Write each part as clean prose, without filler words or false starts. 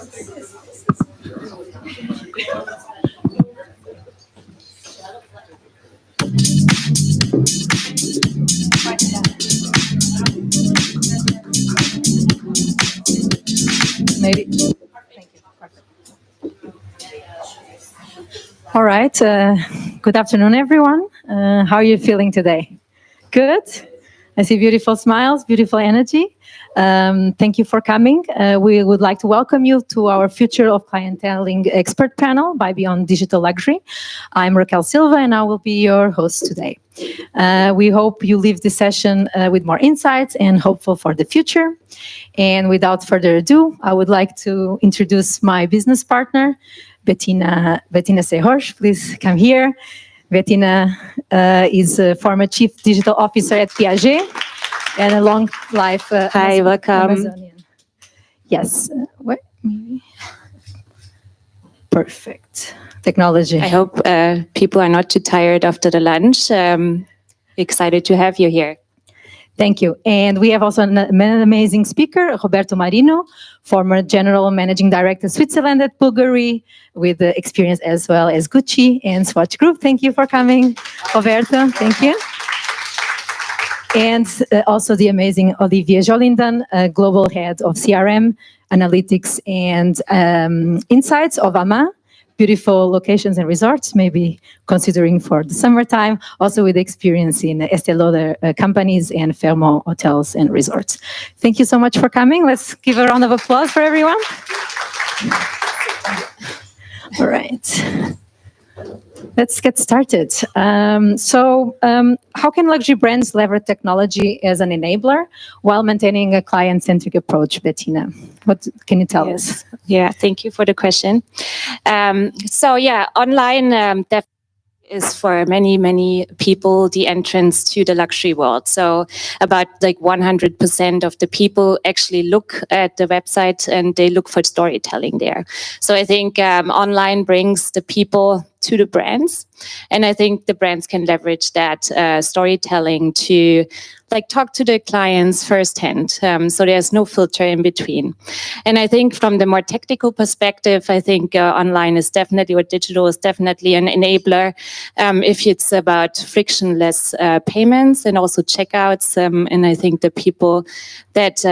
Maybe. Thank you. All right. Good afternoon, everyone. How are you feeling today? Good. I see beautiful smiles, beautiful energy. Thank you for coming. We would like to welcome you to our Future of Clienteling expert panel by Beyond Digital Luxury. I'm Raquel Silva, and I will be your host today. We hope you leave this session with more insights and hopeful for the future. And without further ado, I would like to introduce my business partner, Bettina Sehorsch. Please come here. Bettina is a former Chief Digital Officer at Piaget and a long life Hi, welcome. Amazonian. Yes. What? Perfect. Technology. I hope people are not too tired after the lunch. Excited to have you here. Thank you. And we have also an amazing speaker, Roberto Marino, former General Managing Director, Switzerland at Bulgari, with experience as well as Gucci and Swatch Group. Thank you for coming, Roberto. Thank you. And also the amazing Olivier Jolidon, Global Head of CRM, Analytics and Insights of AMAN. Beautiful locations and resorts, maybe considering for the summertime, also with experience in Estée Lauder companies and Fairmont hotels and resorts. Thank you so much for coming. Let's give a round of applause for everyone. All right. Let's get started. How can luxury brands leverage technology as an enabler while maintaining a client-centric approach, Bettina? What can you tell us? Yeah, thank you for the question. Online is for many, many people the entrance to the luxury world. So about like 100% of the people actually look at the website and they look for storytelling there. So I think online brings the people to the brands. And I think the brands can leverage that storytelling to like talk to the clients firsthand. So there's no filter in between. And I think from the more technical perspective, I think online is definitely, or digital is definitely an enabler. If it's about frictionless payments and also checkouts. And I think the people that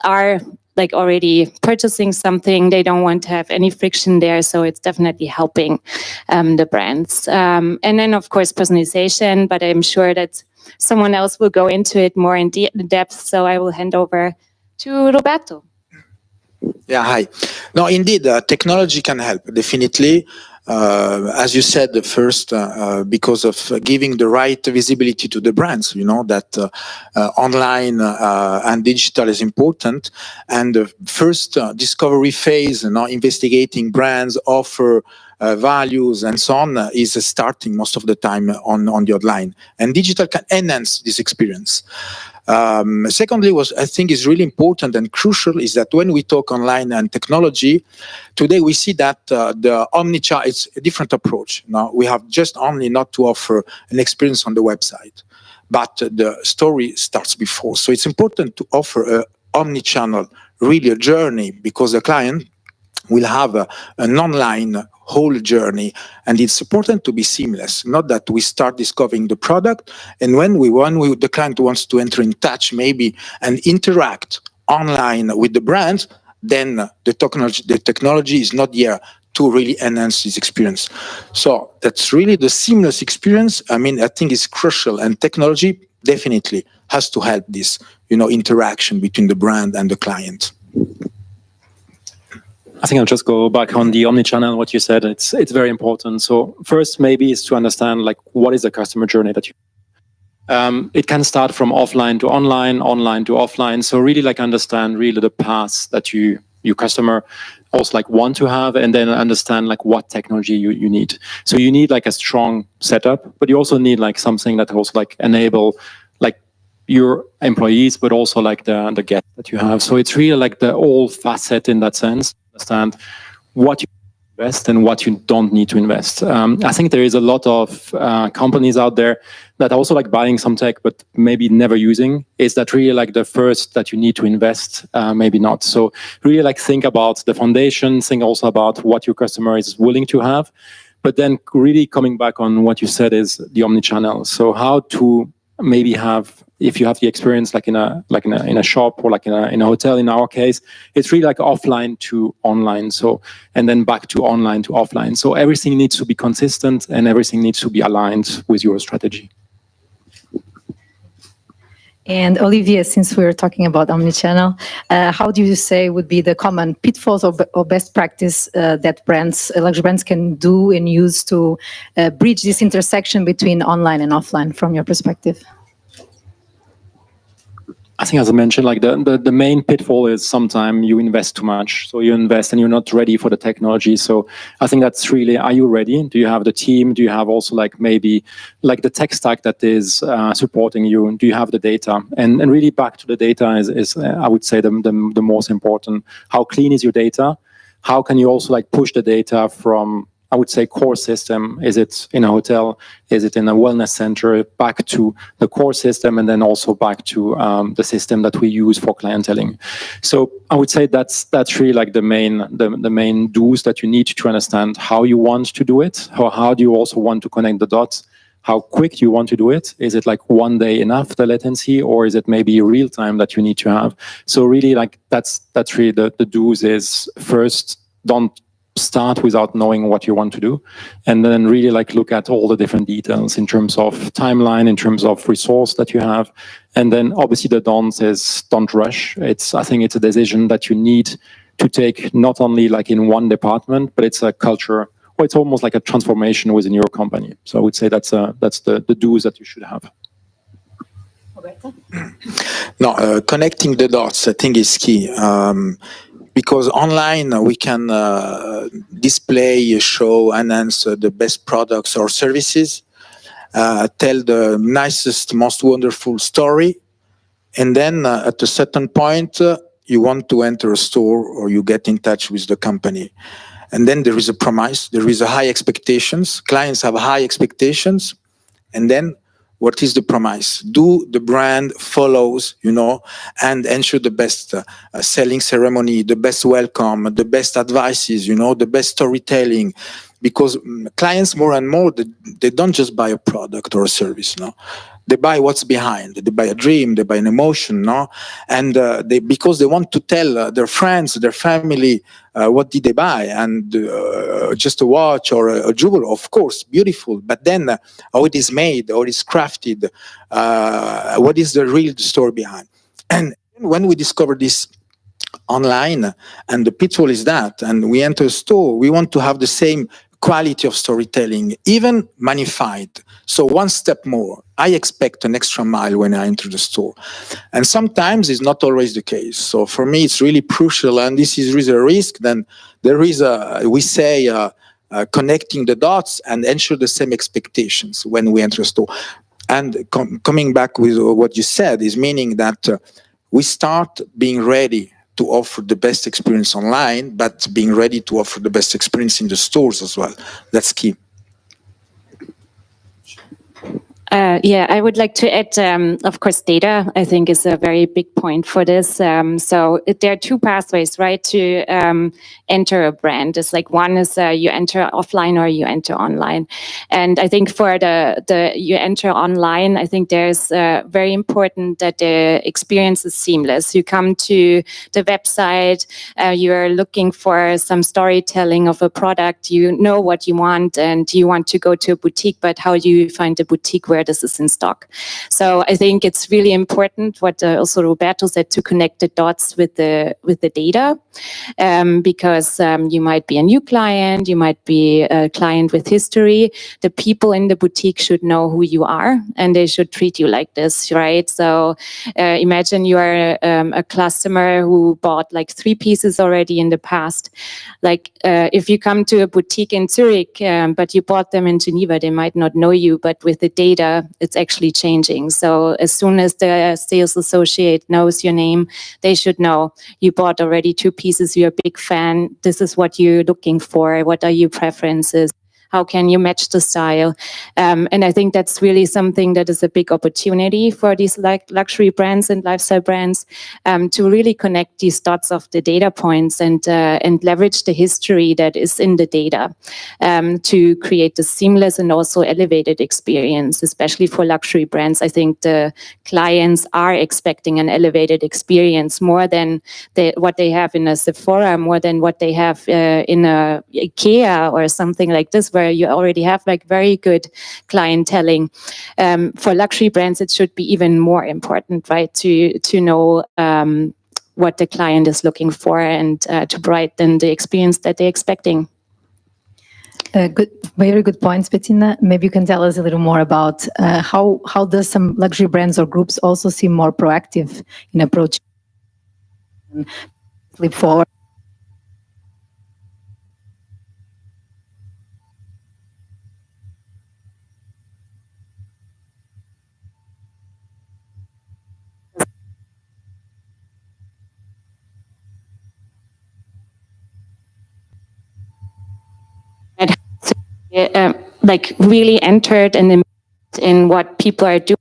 are like already purchasing something, they don't want to have any friction there. So it's definitely helping the brands. And then of course, personalization, but I'm sure that someone else will go into it more in depth. So I will hand over to Roberto. Yeah, hi. No, indeed, technology can help, definitely. As you said, first, because of giving the right visibility to the brands, you know, that online and digital is important. And the first discovery phase, investigating brands, offer, values, and so on, is starting most of the time on the online. And digital can enhance this experience. Secondly, I think is really important and crucial is that when we talk online and technology, today we see that the omnichannel is a different approach. Now we have just only not to offer an experience on the website, but the story starts before. So it's important to offer an omnichannel, really a journey, because the client will have an online whole journey, and it's important to be seamless. Not that we start discovering the product, and when the client wants to enter in touch, maybe and interact online with the brand, then the technology is not there to really enhance this experience. So that's really the seamless experience. I mean, I think is crucial, and technology definitely has to help this, interaction between the brand and the client. I think I'll just go back on the omnichannel, what you said. It's very important. So first, maybe is to understand like what is the customer journey that you. It can start from offline to online, online to offline. So really like understand really the paths that your customer also like want to have, and then understand like what technology you need. So you need like a strong setup, but you also need like something that also like enable like your employees, but also like the guests that you have. So it's really like the whole facet in that sense. Understand what you invest and what you don't need to invest. I think there is a lot of companies out there that are also like buying some tech, but maybe never using. Is that really like the first that you need to invest? Maybe not. So really like think about the foundation, think also about what your customer is willing to have, but then really coming back on what you said is the omnichannel. So how to maybe have, if you have the experience like in a shop or like in a hotel, in our case, it's really like offline to online. So, and then back to online to offline. So everything needs to be consistent and everything needs to be aligned with your strategy. And Olivier, since we're talking about omnichannel, how do you say would be the common pitfalls or best practice that brands, luxury brands can do and use to bridge this intersection between online and offline from your perspective? I think, as I mentioned, like the main pitfall is sometimes you invest too much. So you invest and you're not ready for the technology. So I think that's really, are you ready? Do you have the team? Do you have also like maybe like the tech stack that is supporting you? Do you have the data? And really back to the data is I would say the most important. How clean is your data? How can you also like push the data from, I would say, core system? Is it in a hotel? Is it in a wellness center? Back to the core system, and then also back to the system that we use for clienteling. So I would say that's really like the main do's that you need to understand how you want to do it. How do you also want to connect the dots? How quick do you want to do it? Is it like one day enough, the latency, or is it maybe real time that you need to have? So really, like that's really the do's is first, don't start without knowing what you want to do, and then really like look at all the different details in terms of timeline, in terms of resource that you have. And then obviously the don'ts is don't rush. I think it's a decision that you need to take not only like in one department, but it's a culture, or it's almost like a transformation within your company. So I would say that's the do's that you should have. Roberto? No, connecting the dots I think is key. Because online we can display, show, enhance the best products or services, tell the nicest, most wonderful story, and then at a certain point you want to enter a store or you get in touch with the company. And then there is a promise, there is a high expectations, clients have high expectations, and then what is the promise? Do the brand follows, and ensure the best selling ceremony, the best welcome, the best advices, the best storytelling, because clients more and more, they don't just buy a product or a service, no? They buy what's behind. They buy a dream, they buy an emotion, no? And because they want to tell their friends, their family, what did they buy? And just a watch or a jewel, of course, beautiful. But then how it is made, how it is crafted, what is the real story behind? And when we discover this online, and the pitfall is that, and we enter a store, we want to have the same quality of storytelling, even magnified. So one step more, I expect an extra mile when I enter the store. And sometimes it's not always the case. So for me, it's really crucial, and this is really a risk. Then there is connecting the dots and ensure the same expectations when we enter a store. And coming back with what you said is meaning that we start being ready to offer the best experience online, but being ready to offer the best experience in the stores as well. That's key. I would like to add, of course, data, I think, is a very big point for this. So there are two pathways, right, to enter a brand. It's like one is you enter offline or you enter online. And I think for the you enter online, I think there's very important that the experience is seamless. You come to the website, you're looking for some storytelling of a product, you know what you want, and you want to go to a boutique, but how do you find a boutique where this is in stock? So I think it's really important what also Roberto said, to connect the dots with the data, because you might be a new client, you might be a client with history. The people in the boutique should know who you are, and they should treat you like this, right? So imagine you are a customer who bought like 3 pieces already in the past. Like if you come to a boutique in Zurich, but you bought them in Geneva, they might not know you, but with the data data, it's actually changing. So as soon as the sales associate knows your name, they should know you bought already 2 pieces, you're a big fan, this is what you're looking for, what are your preferences, how can you match the style? And I think that's really something that is a big opportunity for these luxury brands and lifestyle brands, to really connect these dots of the data points and leverage the history that is in the data, to create a seamless and also elevated experience, especially for luxury brands. I think the clients are expecting an elevated experience more than what they have in a Sephora, more than what they have in a IKEA or something like this, where you already have like very good clienteling. For luxury brands, it should be even more important, right? To know what the client is looking for and to provide them the experience that they're expecting. Good, very good points, Bettina. Maybe you can tell us a little more about how does some luxury brands or groups also seem more proactive in approaching leap forward? Like really entered in what people are doing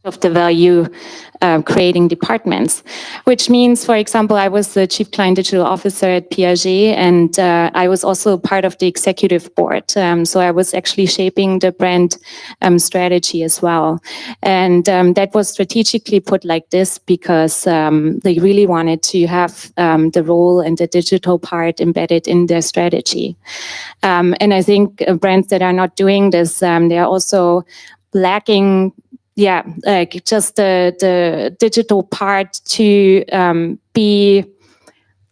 of the value creating departments, which means, for example, I was the Chief Client Digital Officer at Piaget, and I was also part of the executive board. So I was actually shaping the brand strategy as well. And that was strategically put like this because they really wanted to have the role and the digital part embedded in their strategy. And I think brands that are not doing this, they are also lacking like just the digital part to be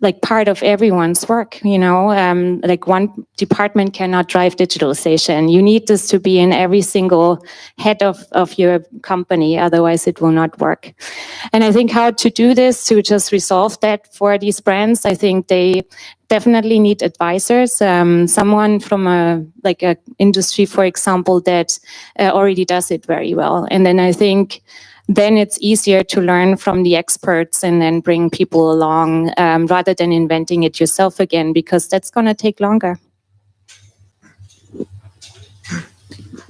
like part of everyone's work, you know, like one department cannot drive digitalization. You need this to be in every single head of your company, otherwise it will not work. And I think how to do this, to just resolve that for these brands, I think they definitely need advisors, someone from a industry, for example, that already does it very well. And then I think then it's easier to learn from the experts and then bring people along rather than inventing it yourself again, because that's going to take longer.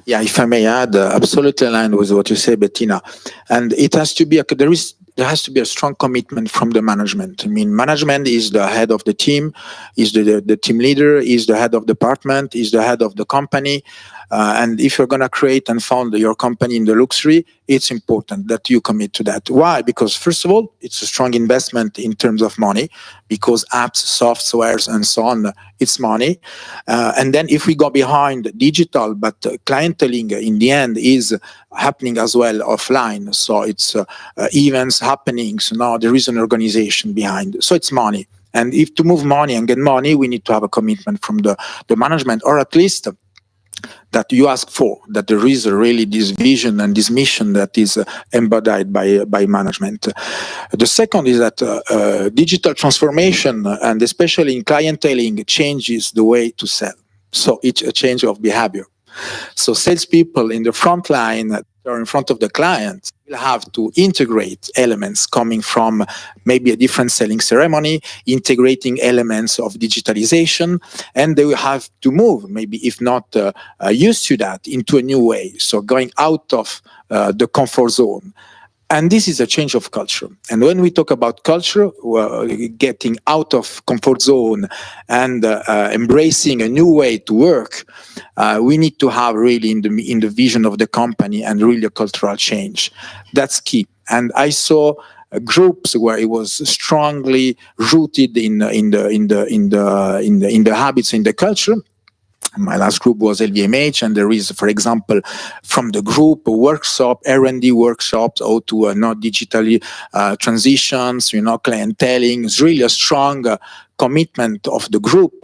Yeah, if I may add, absolutely aligned with what you say, Bettina. And it has to be, there has to be a strong commitment from the management. I mean, management is the head of the team, is the team leader, is the head of department, is the head of the company. And if you're going to create and found your company in the luxury, it's important that you commit to that. Why? Because first of all, it's a strong investment in terms of money, because apps, softwares, and so on, it's money. And then if we go behind digital, but clienteling in the end is happening as well offline. So it's events, happenings. Now there is an organization behind. So it's money. And if to move money and get money, we need to have a commitment from the management, or at least that you ask for, that there is really this vision and this mission that is embodied by management. The second is that digital transformation, and especially in clienteling, changes the way to sell. So it's a change of behavior. So salespeople in the front line or in front of the client will have to integrate elements coming from maybe a different selling ceremony, integrating elements of digitalization, and they will have to move, maybe if not used to that, into a new way. So going out of the comfort zone. And this is a change of culture. And when we talk about culture, getting out of comfort zone and embracing a new way to work, we need to have really in the vision of the company and really a cultural change. That's key. And I saw groups where it was strongly rooted in the habits, in the culture. My last group was LVMH, and there is, for example, from the group a workshop, R&D workshops, how to not digitally transitions, clienteling. It's really a strong commitment of the group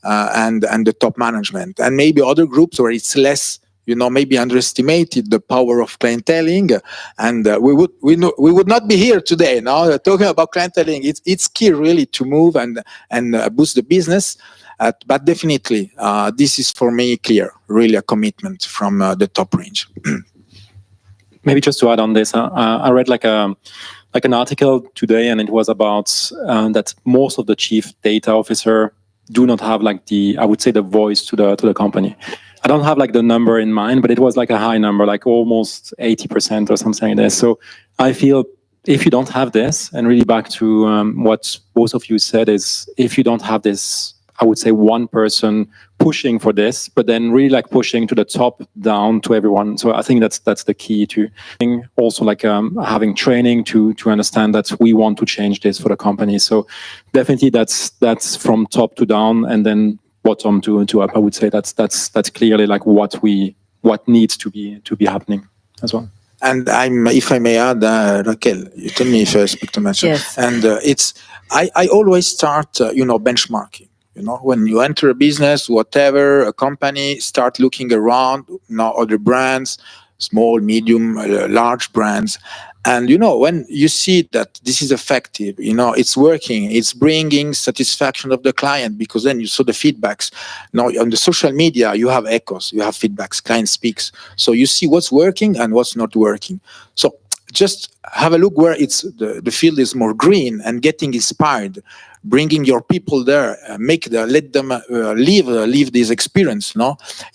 and the top management. And maybe other groups where it's less, maybe underestimated the power of clienteling, and we would not be here today. Now talking about clienteling, it's key really to move and boost the business. But definitely, this is for me clear, really a commitment from the top range. maybe just to add on this, I read like an article today, and it was about that most of the chief data officer do not have like I would say the voice to the company. I don't have like the number in mind, but it was like a high number, like almost 80% or something like that. So I feel if you don't have this, and really back to what both of you said, is if you don't have this, I would say one person pushing for this, but then really like pushing to the top down to everyone. So I think that's the key to also like having training to understand that we want to change this for the company. So definitely that's from top to down, and then bottom to up. I would say that's clearly like what needs to be happening as well. And if I may add, Raquel, you tell me if I speak too much. Yes. And I always start, benchmarking. When you enter a business, whatever, a company, start looking around, other brands, small, medium, large brands. And, when you see that this is effective, it's working, it's bringing satisfaction of the client, because then you saw the feedbacks. On the social media, you have echoes, you have feedbacks, client speaks. So you see what's working and what's not working. So just have a look where the field is more green, and getting inspired, bringing your people there, let them live this experience.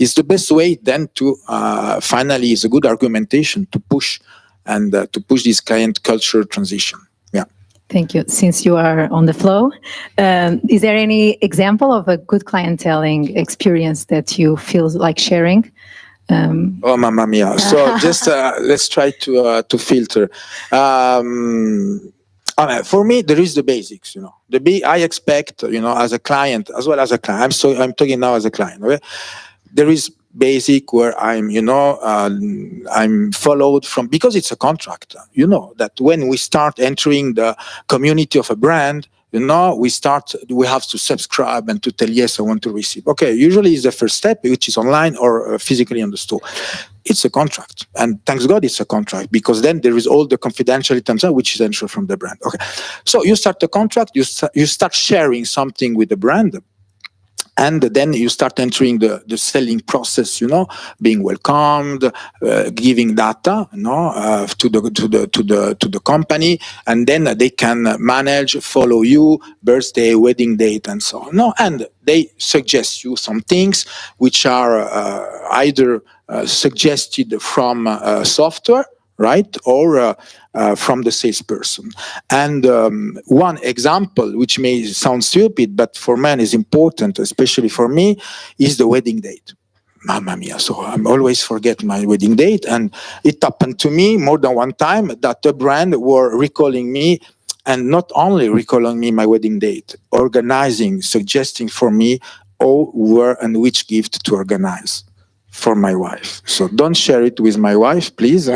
Is the best way then to finally is a good argumentation to push and to push this client culture transition. Yeah. Thank you. Since you are on the flow, is there any example of a good clienteling experience that you feel like sharing? Oh, mamma mia! So just let's try to filter. For me, there is the basics. I expect, as a client as well as a client. I'm talking now as a client. Okay? There is basic where I'm followed from, because it's a contract. That when we start entering the community of a brand, we have to subscribe and to tell, yes, I want to receive. Okay, usually it's the first step, which is online or physically on the store. It's a contract, and thanks God it's a contract, because then there is all the confidentiality, which is ensured from the brand. Okay, so you start the contract, you start sharing something with the brand. And then you start entering the selling process, being welcomed, giving data, to the company, and then they can manage, follow you, birthday, wedding date, and so on. And they suggest you some things which are either suggested from software, right, or from the salesperson. And one example, which may sound stupid, but for men is important, especially for me, is the wedding date. Mamma mia! So I always forget my wedding date, and it happened to me more than one time that the brand were recalling me, and not only recalling me my wedding date, organizing, suggesting for me where and which gift to organize for my wife. So don't share it with my wife, please,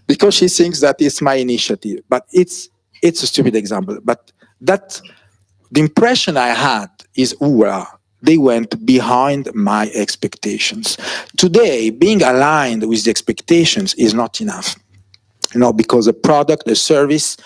because she thinks that it's my initiative. But it's a stupid example. But the impression I had is, they went behind my expectations. Today, being aligned with the expectations is not enough. Because a product, a service,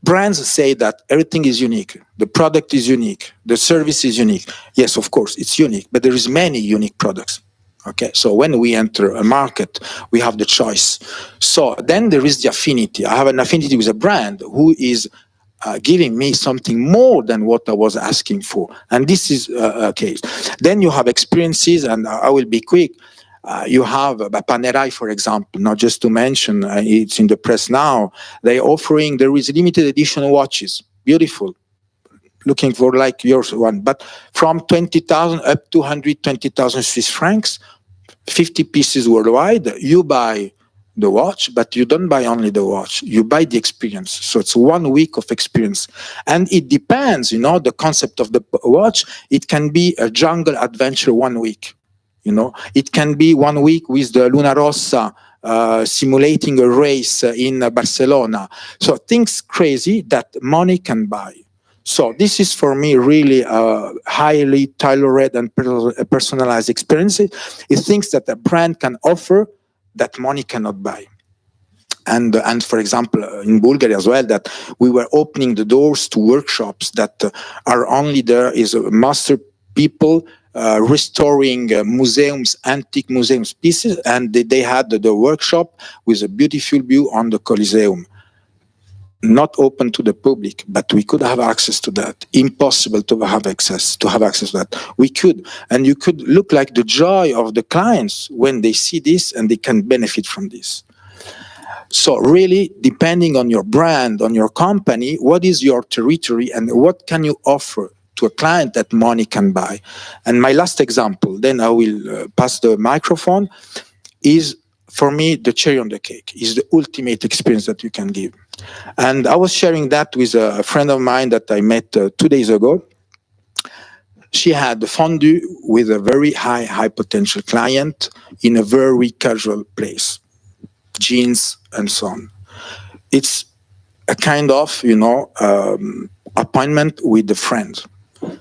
brands say that everything is unique. The product is unique. The service is unique. Yes, of course, it's unique, but there is many unique products. Okay, so when we enter a market, we have the choice. So then there is the affinity. I have an affinity with a brand who is giving me something more than what I was asking for. And this is a case. Then you have experiences, and I will be quick. You have Panerai, for example, not just to mention, it's in the press now. There is limited edition watches, beautiful, looking for like yours one, but from 20,000 up to 120,000 Swiss francs, 50 pieces worldwide. You buy the watch, but you don't buy only the watch, you buy the experience. So it's 1 week of experience. And it depends, the concept of the watch. It can be a jungle adventure 1 week. It can be 1 week with the Luna Rossa simulating a race in Barcelona. So things crazy that money can buy. So this is for me really a highly tailored and personalized experience. It things that a brand can offer that money cannot buy. And for example, in Bulgaria as well, that we were opening the doors to workshops that are only there is master people restoring museums, antique museums pieces, and they had the workshop with a beautiful view on the Colosseum. Not open to the public, but we could have access to that. Impossible to have access to that. We could, and you could look like the joy of the clients when they see this and they can benefit from this. So really, depending on your brand, on your company, what is your territory and what can you offer to a client that money can buy? And my last example, then I will pass the microphone, is for me, the cherry on the cake is the ultimate experience that you can give. And I was sharing that with a friend of mine that I met 2 days ago. She had a fondue with a very high potential client in a very casual place, jeans and so on. It's a kind of, appointment with a friend.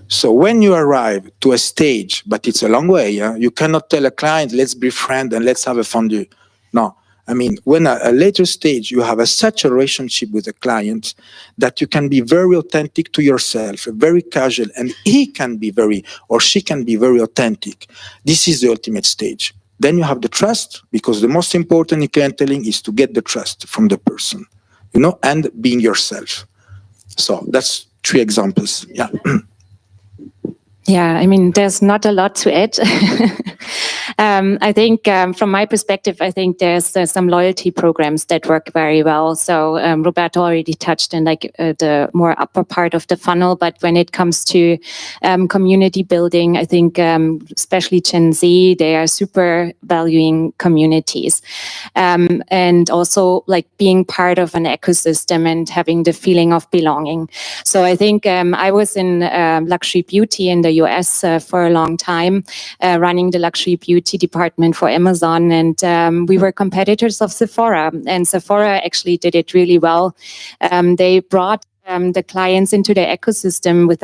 So when you arrive to a stage, but it's a long way, you cannot tell a client, let's be friends and let's have a fondue. No, I mean, when a later stage, you have such a relationship with the client that you can be very authentic to yourself, very casual, and he can be or she can be very authentic. This is the ultimate stage. Then you have the trust, because the most important in clienteling is to get the trust from the person, and being yourself. So that's 3 examples. Yeah. Yeah, I mean, there's not a lot to add. I think from my perspective, I think there's some loyalty programs that work very well. So Roberto already touched in the more upper part of the funnel, but when it comes to community building, I think especially Gen Z, they are super valuing communities. And also being part of an ecosystem and having the feeling of belonging. So I think I was in luxury beauty in the US for a long time, running the luxury beauty department for Amazon, and we were competitors of Sephora, and Sephora actually did it really well. They brought the clients into their ecosystem with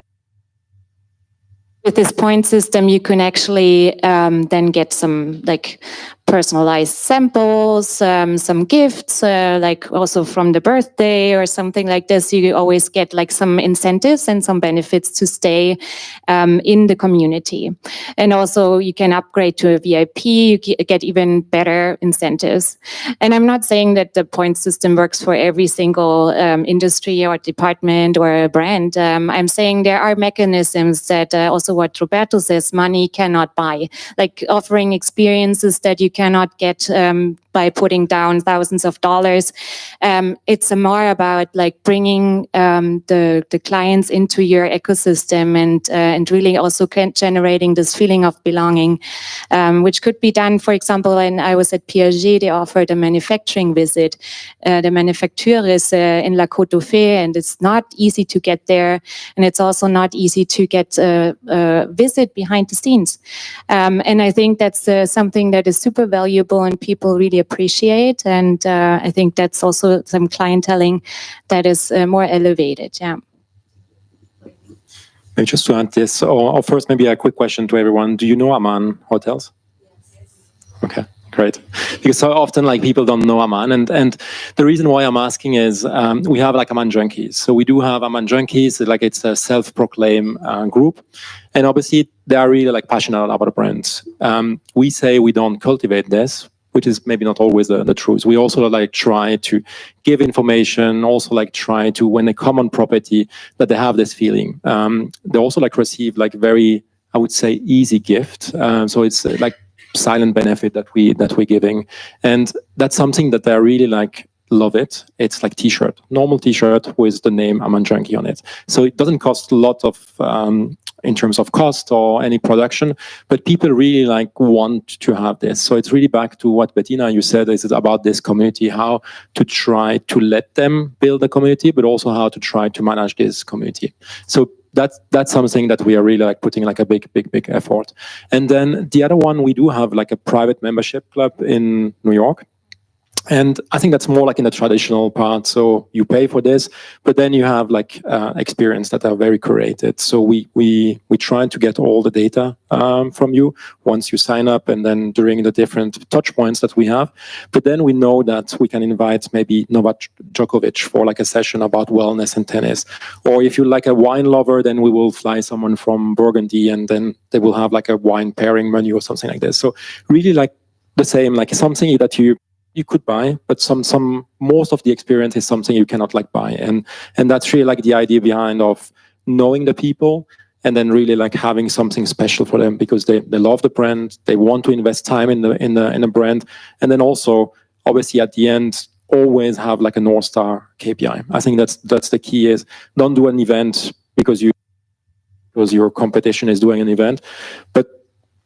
this point system. You can actually then get some personalized samples, some gifts, also from the birthday or something like this. You always get some incentives and some benefits to stay in the community. And also you can upgrade to a VIP, you get even better incentives. And I'm not saying that the point system works for every single industry or department or brand. I'm saying there are mechanisms that also what Roberto says, money cannot buy, offering experiences that you cannot get by putting down thousands of dollars. It's more about bringing the clients into your ecosystem and really also generating this feeling of belonging, which could be done, for example, when I was at Piaget, they offered a manufacturing visit. The manufacturer is in La Côte d'Oufé, and it's not easy to get there, and it's also not easy to get a visit behind the scenes. And I think that's something that is super valuable and people really appreciate. And I think that's also some clienteling that is more elevated. Yeah. Maybe just to add this, or first maybe a quick question to everyone. Do you know AMAN hotels? Yes. Okay. Great, because so often people don't know AMAN, and the reason why I'm asking is we have AMAN junkies. So we do have AMAN junkies, it's a self-proclaimed group, and obviously they are really passionate about the brands. We say we don't cultivate this, which is maybe not always the truth. We also try to give information, also try to, when they come on property, that they have this feeling. They also receive very, I would say, easy gift. So it's silent benefit that we're giving, and that's something that I really love it. It's t-shirt, normal t-shirt with the name AMAN Junkie on it. So it doesn't cost a lot of in terms of cost or any production, but people really want to have this. So it's really back to what Bettina, you said, is about this community, how to try to let them build a community, but also how to try to manage this community. So that's something that we are really putting a big effort. And then the other one, we do have a private membership club in New York. And I think that's more like in the traditional part. So you pay for this, but then you have like experience that are very curated. So we try to get all the data from you once you sign up, and then during the different touch points that we have. But then we know that we can invite maybe Novak Djokovic for like a session about wellness and tennis. Or if you're like a wine lover, then we will fly someone from Burgundy, and then they will have like a wine pairing menu or something like this. So really like the same, like something that you could buy, but most of the experience is something you cannot like buy, and that's really like the idea behind of knowing the people, and then really like having something special for them because they love the brand, they want to invest time in the brand, and then also obviously at the end always have like a North Star KPI. I think that's the key is don't do an event because your competition is doing an event, but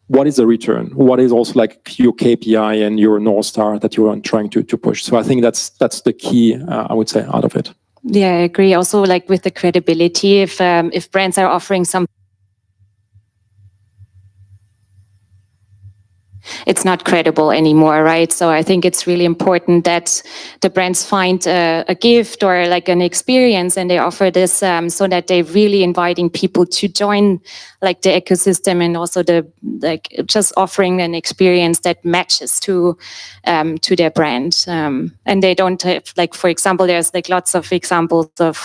what is the return? What is also like your KPI and your North Star that you are trying to push? So I think that's the key, I would say, out of it. Yeah, I agree. Also, like with the credibility, if brands are offering some, it's not credible anymore, right? So I think it's really important that the brands find a gift or like an experience and they offer this so that they're really inviting people to join like the ecosystem, and also the like just offering an experience that matches to their brand. And they don't have, like, for example, there's like lots of examples of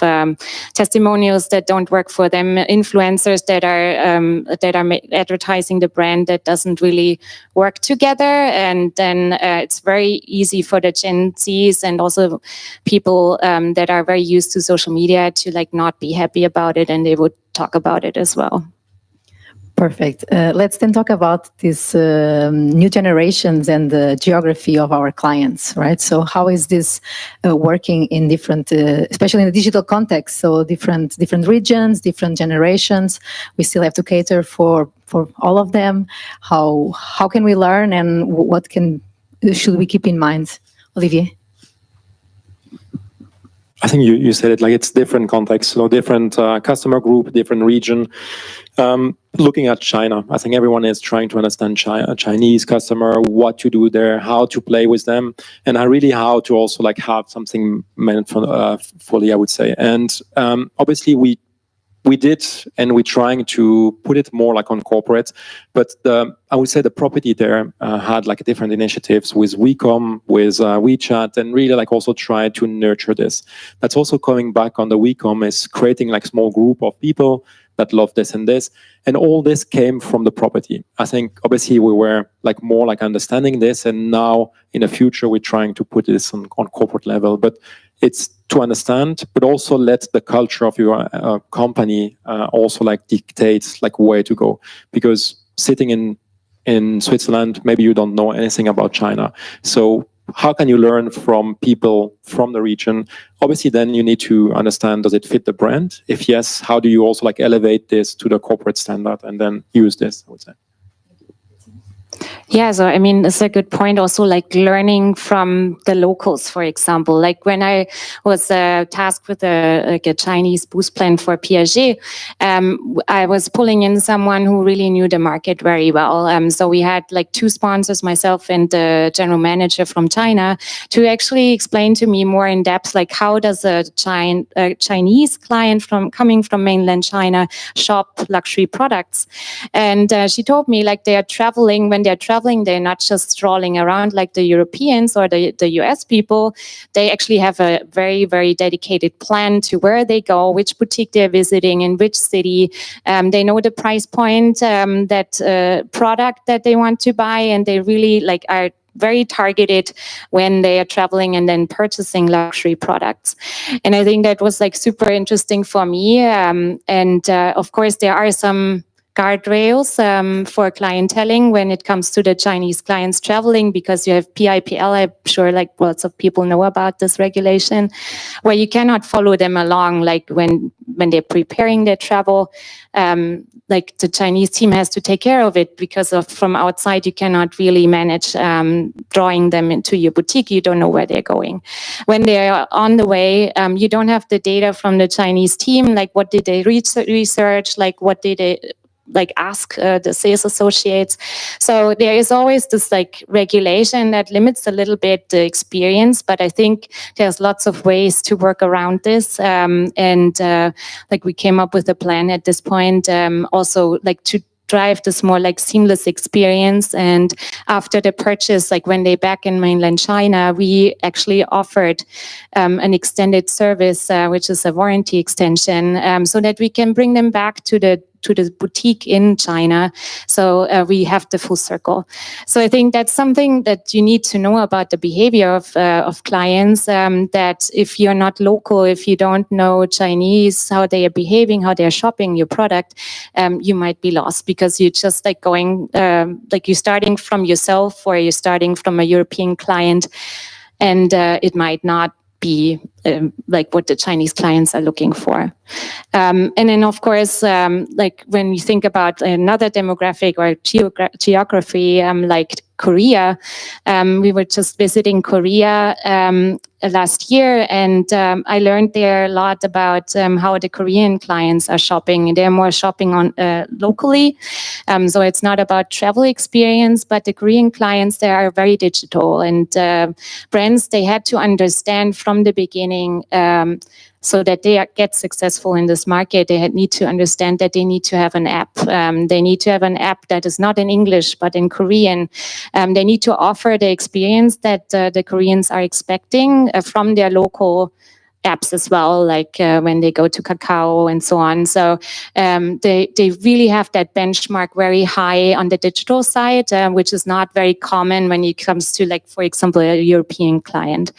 testimonials that don't work for them, influencers that are advertising the brand that doesn't really work together, and then it's very easy for the Gen Zs and also people that are very used to social media to like not be happy about it, and they would talk about it as well. Perfect. Let's then talk about these new generations and the geography of our clients, right? So how is this working in different, especially in the digital context? So different regions, different generations. We still have to cater for all of them. How can we learn, and what should we keep in mind, Olivier? I think you said it, like it's different context, so different customer group, different region. Looking at China, I think everyone is trying to understand Chinese customer, what to do there, how to play with them, and really how to also like have something meant for fully, I would say. And obviously we did, and we're trying to put it more like on corporate, but I would say the property there had like different initiatives with WeCom, with WeChat, and really like also try to nurture this. That's also coming back on the WeCom is creating like small group of people that love this and this, and all this came from the property. I think obviously we were like more like understanding this, and now in the future we're trying to put this on corporate level, but it's to understand, but also let the culture of your company also like dictates like where to go. Because sitting in Switzerland, maybe you don't know anything about China. So how can you learn from people from the region? Obviously, then you need to understand, does it fit the brand? If yes, how do you also like elevate this to the corporate standard and then use this, I would say. Yeah, so I mean, it's a good point. Also, like learning from the locals, for example. Like when I was tasked with a Chinese boost plan for Piaget, I was pulling in someone who really knew the market very well. So we had like two sponsors, myself and the general manager from China, to actually explain to me more in depth, like how does a Chinese client coming from mainland China shop luxury products? And she told me like they are traveling. When they're traveling, they're not just strolling around like the Europeans or the US people. They actually have a very, very dedicated plan to where they go, which boutique they're visiting, in which city. They know the price point, that product that they want to buy, and they really like are very targeted when they are traveling and then purchasing luxury products. And I think that was like super interesting for me. And of course, there are some guardrails for clienteling when it comes to the Chinese clients traveling, because you have PIPL, I'm sure like lots of people know about this regulation, where you cannot follow them along, like when they're preparing their travel. Like the Chinese team has to take care of it, because from outside you cannot really manage drawing them into your boutique. You don't know where they're going. When they're on the way, you don't have the data from the Chinese team, like what did they research, like what did they like ask the sales associates. So there is always this like regulation that limits a little bit the experience, but I think there's lots of ways to work around this. Like we came up with a plan at this point, also like to drive this more like seamless experience. And after the purchase, like when they back in mainland China, we actually offered an extended service, which is a warranty extension, so that we can bring them back to the boutique in China. So we have the full circle. So I think that's something that you need to know about the behavior of clients, that if you're not local, if you don't know Chinese, how they are behaving, how they're shopping your product, you might be lost because you're just like going, like you're starting from yourself or you're starting from a European client, and it might not be like what the Chinese clients are looking for. And then, of course, like when you think about another demographic or geography, like Korea, we were just visiting Korea last year, and I learned there a lot about how the Korean clients are shopping. They're more shopping on locally, so it's not about travel experience, but the Korean clients, they are very digital, and brands, they had to understand from the beginning, so that they get successful in this market, they need to understand that they need to have an app. They need to have an app that is not in English, but in Korean. They need to offer the experience that the Koreans are expecting from their local apps as well, like when they go to Kakao and so on. So they really have that benchmark very high on the digital side, which is not very common when it comes to, like, for example, a European client.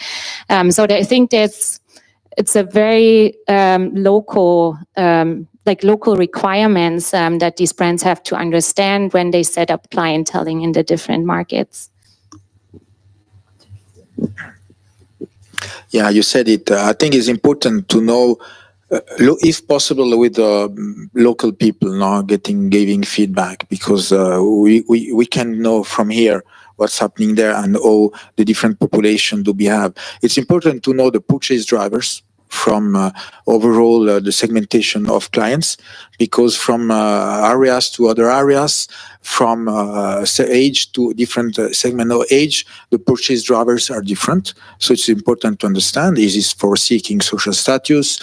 So I think it's a very local, like local requirements that these brands have to understand when they set up clienteling in the different markets. Yeah, you said it. I think it's important to know, if possible, with local people, giving feedback, because we can know from here what's happening there and how the different population do behave. It's important to know the purchase drivers from overall the segmentation of clients, because from areas to other areas, from age to different segment of age, the purchase drivers are different. So it's important to understand, is it for seeking social status?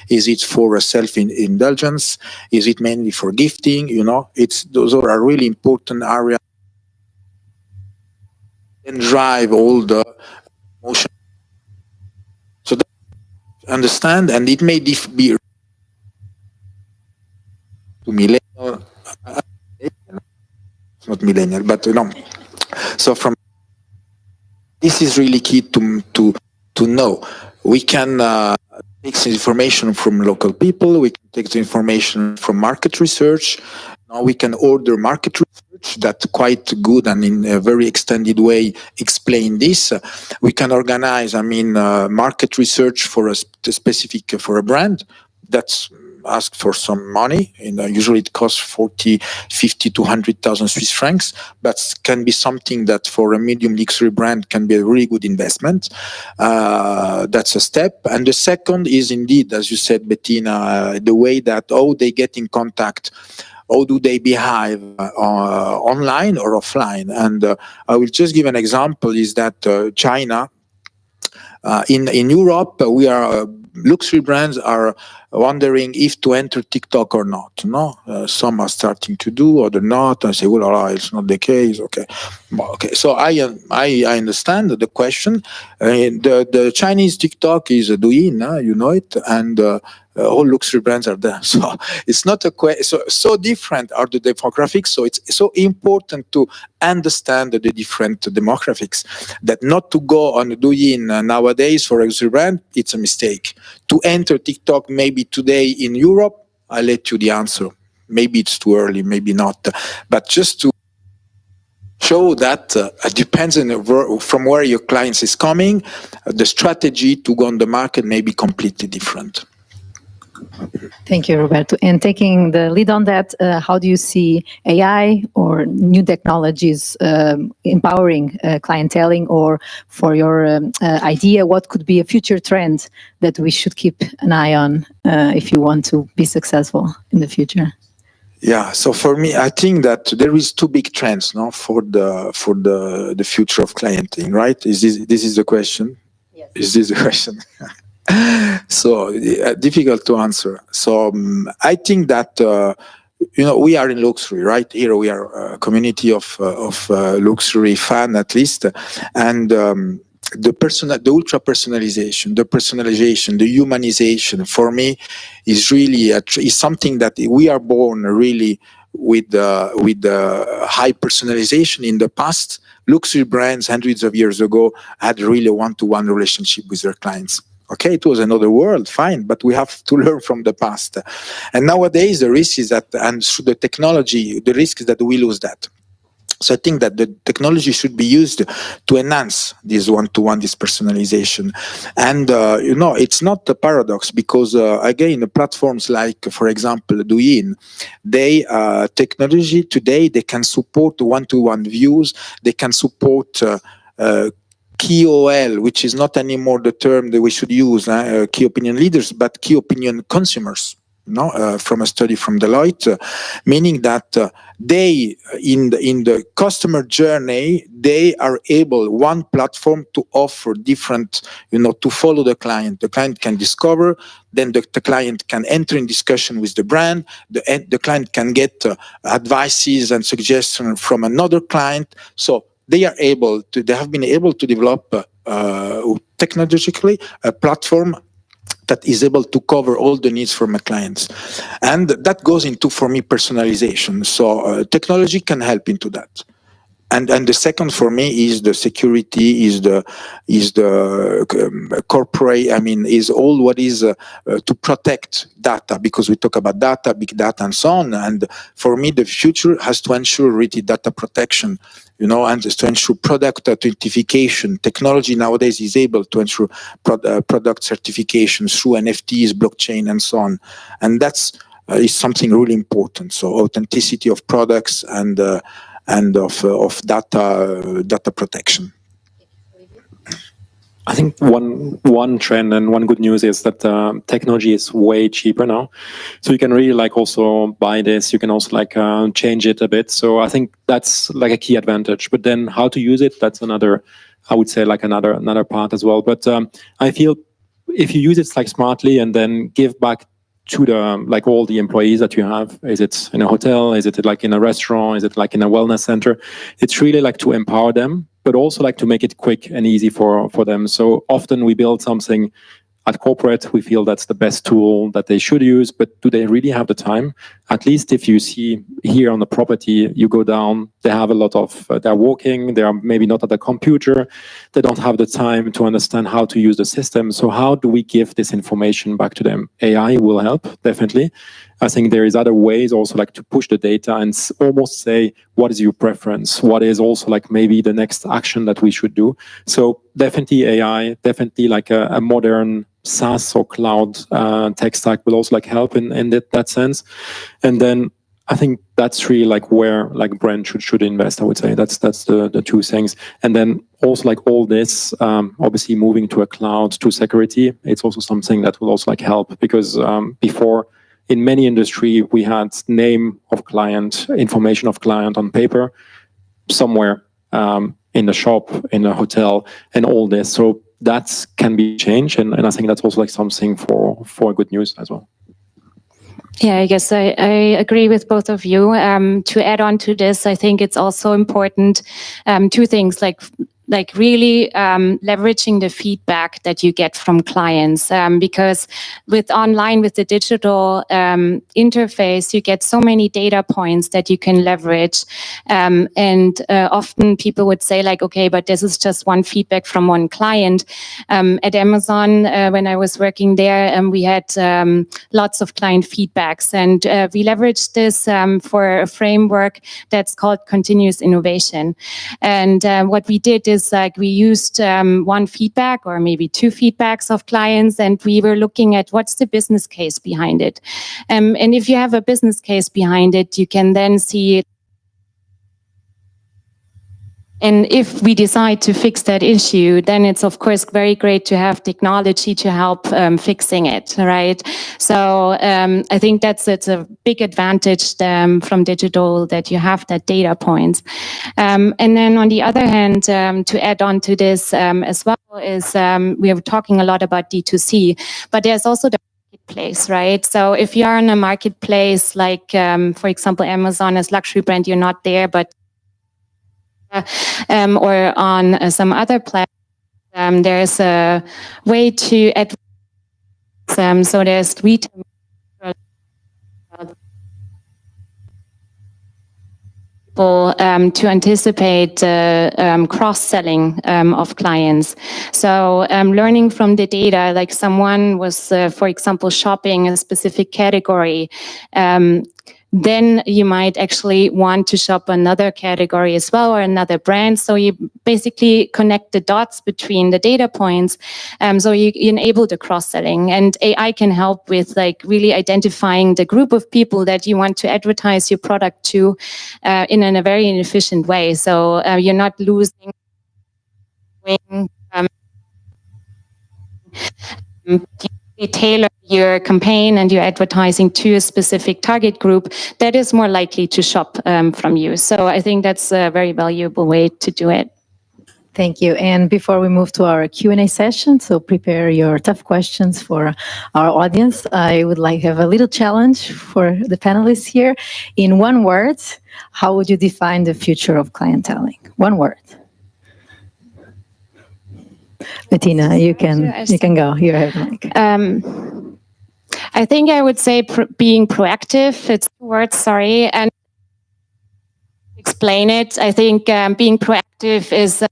Is it for self-indulgence? Is it mainly for gifting? Those are really important areas and drive all the emotion. So that understand, and it may be to millennial, not millennial, but no. So from this is really key to know. We can take the information from local people. We can take the information from market research. Now we can order market research that quite good and in a very extended way explain this. We can organize, market research for a specific, for a brand that's ask for some money. Usually it costs 40, 50 to 100,000 Swiss francs, but can be something that for a medium luxury brand can be a really good investment. That's a step. And the second is indeed, as you said, Bettina, the way that how they get in contact. How do they behave online or offline? And I will just give an example, is that China, in Europe, we are luxury brands are wondering if to enter TikTok or not. Some are starting to do, other not. I say, well, it's not the case. Okay. So I understand the question. The Chinese TikTok is doing, you know it, and all luxury brands are there. So it's not a question. So different are the demographics. So it's so important to understand the different demographics, that not to go on Douyin nowadays for a luxury brand, it's a mistake. To enter TikTok maybe today in Europe, I'll let you the answer. Maybe it's too early, maybe not. But just to show that it depends on from where your clients is coming, the strategy to go on the market may be completely different. Thank you, Roberto. And taking the lead on that, how do you see AI or new technologies empowering clienteling, or for your idea, what could be a future trend that we should keep an eye on if you want to be successful in the future? Yeah. So for me, I think that there is two big trends, no, for the future of clienteling, right? This is the question? Yes. Is this the question? So difficult to answer. So I think that we are in luxury, right? Here we are a community of luxury fan, at least, and the ultra personalization, the humanization, for me, is really is something that we are born really with high personalization. In the past, luxury brands hundreds of years ago had really a one-to-one relationship with their clients. Okay, it was another world, fine, but we have to learn from the past. And nowadays, the risk is that, and through the technology, the risk is that we lose that. So I think that the technology should be used to enhance this one-to-one, this personalization. And, it's not a paradox because, again, the platforms like, for example, Douyin, technology today, they can support one-to-one views, they can support KOL, which is not anymore the term that we should use, key opinion leaders, but key opinion consumers. From a study from Deloitte, meaning that they, in the customer journey, they are able, one platform, to offer different, to follow the client. The client can discover, then the client can enter in discussion with the brand, the client can get advices and suggestions from another client. So they have been able to develop technologically a platform that is able to cover all the needs for my clients. And that goes into, for me, personalization. So technology can help into that. And the second for me is the security, is the corporate, is all what is to protect data, because we talk about data, big data, and so on. And for me, the future has to ensure really data protection, and to ensure product authentication. Technology nowadays is able to ensure product certification through NFTs, blockchain, and so on. And that's is something really important. So authenticity of products and of data protection. I think one trend and one good news is that technology is way cheaper now, so you can really also buy this. You can also change it a bit. So I think that's a key advantage. But then how to use it, that's another, I would say, another part as well. But I feel if you use it smartly and then give back to the all the employees that you have, is it in a hotel, is it in a restaurant, is it in a wellness center, it's really to empower them, but also to make it quick and easy for them. So often we build something at corporate, we feel that's the best tool that they should use, but do they really have the time? At least if you see here on the property, you go down, they have a lot of, they're walking, they are maybe not at the computer, they don't have the time to understand how to use the system. So how do we give this information back to them? AI will help, definitely. I think there is other ways also to push the data and almost say, what is your preference? What is also maybe the next action that we should do? So definitely AI, definitely a modern SaaS or cloud tech stack will also help in that sense. And then I think that's really where brand should invest. I would say that's the two things. And then also all this obviously moving to a cloud, to security, it's also something that will also help, because before, in many industry, we had name of client, information of client on paper, somewhere in the shop, in a hotel, and all this. So that can be changed, and I think that's also something for good news as well. Yeah, I guess I agree with both of you. To add on to this, I think it's also important, two things, really leveraging the feedback that you get from clients, because with the digital interface, you get so many data points that you can leverage. And often people would say okay, but this is just one feedback from one client. At Amazon, when I was working there, we had lots of client feedbacks, and we leveraged this for a framework that's called continuous innovation. And what we did is we used one feedback or maybe two feedbacks of clients, and we were looking at what's the business case behind it. And if you have a business case behind it, you can then see And if we decide to fix that issue, then it's of course very great to have technology to help fixing it, right? So I think it's a big advantage from digital, that you have that data points. And then on the other hand, to add on to this as well is we are talking a lot about D2C, but there's also the marketplace, right? So if you are in a marketplace like, for example, Amazon as luxury brand, you're not there, but or on some other platform, there's a way to advertise. So there's retail people to anticipate cross-selling of clients. So learning from the data, like someone was, for example, shopping a specific category, then you might actually want to shop another category as well, or another brand. So you basically connect the dots between the data points. So you enable the cross-selling, and AI can help with like really identifying the group of people that you want to advertise your product to in a very efficient way. So you're not losing tailor your campaign and your advertising to a specific target group that is more likely to shop from you. So I think that's a very valuable way to do it. Thank you. And before we move to our Q&A session, so prepare your tough questions for our audience, I would like to have a little challenge for the panelists here. In one word, how would you define the future of clienteling? One word. Bettina, you can go. You have the mic. I think I would say being proactive. It's two words, sorry, and explain it. I think being proactive is